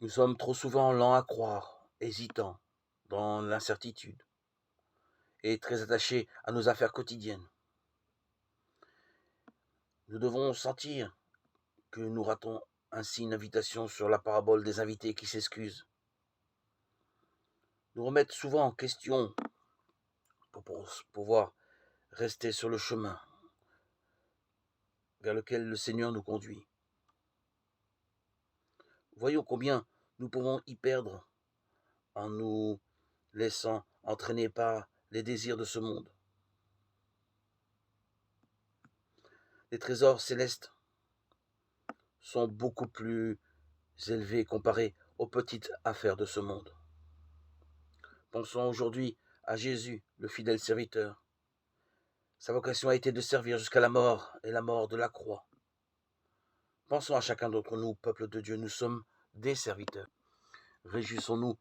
Nous sommes trop souvent lents à croire, hésitants, dans l'incertitude, et très attachés à nos affaires quotidiennes. Nous devons sentir que nous ratons ainsi une invitation sur la parabole des invités qui s'excusent. Nous remettre souvent en question pour pouvoir rester sur le chemin vers lequel le Seigneur nous conduit. Voyons combien nous pouvons y perdre en nous laissant entraîner par les désirs de ce monde. Les trésors célestes sont beaucoup plus élevés comparés aux petites affaires de ce monde. Pensons aujourd'hui à Jésus, le fidèle serviteur. Sa vocation a été de servir jusqu'à la mort et la mort de la croix. Pensons à chacun d'entre nous, peuple de Dieu, nous sommes des serviteurs. Réjouissons-nous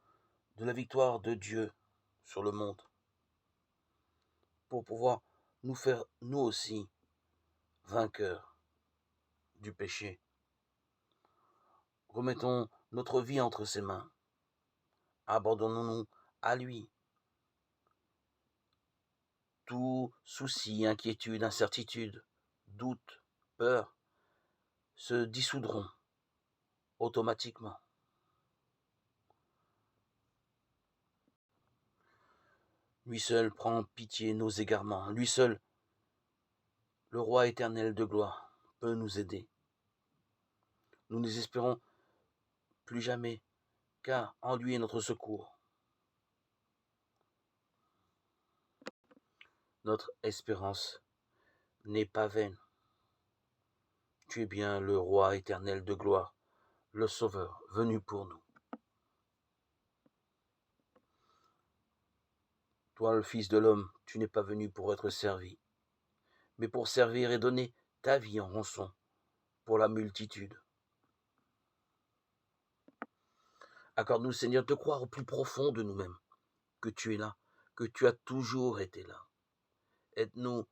de la victoire de Dieu sur le monde pour pouvoir nous faire, nous aussi, vainqueurs du péché. Remettons notre vie entre ses mains. Abandonnons-nous à lui. Tout souci, inquiétude, incertitude, doute, peur se dissoudront automatiquement. Lui seul prend pitié nos égarements. Lui seul, le roi éternel de gloire, peut nous aider. Nous ne désespérons plus jamais, car en lui est notre secours. Notre espérance n'est pas vaine. Tu es bien le roi éternel de gloire, le Sauveur, venu pour nous. Toi, le Fils de l'homme, tu n'es pas venu pour être servi, mais pour servir et donner ta vie en rançon pour la multitude. Accorde-nous, Seigneur, de croire au plus profond de nous-mêmes que tu es là, que tu as toujours été là. Aide-nous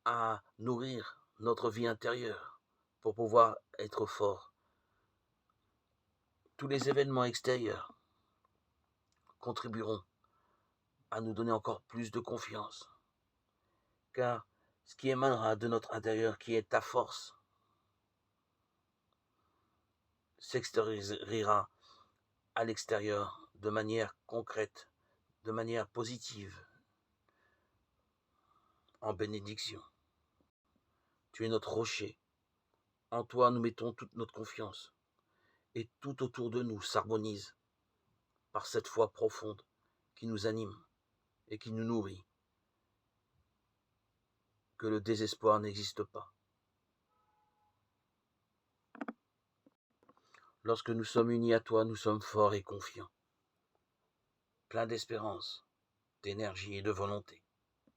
à nourrir notre vie intérieure pour pouvoir être forts. Tous les événements extérieurs contribueront à nous donner encore plus de confiance, car ce qui émanera de notre intérieur, qui est ta force, s'extériorisera à l'extérieur de manière concrète, de manière positive, en bénédiction. Tu es notre rocher. En toi, nous mettons toute notre confiance. Et tout autour de nous s'harmonise par cette foi profonde qui nous anime et qui nous nourrit. Que le désespoir n'existe pas. Lorsque nous sommes unis à toi, nous sommes forts et confiants, pleins d'espérance, d'énergie et de volonté.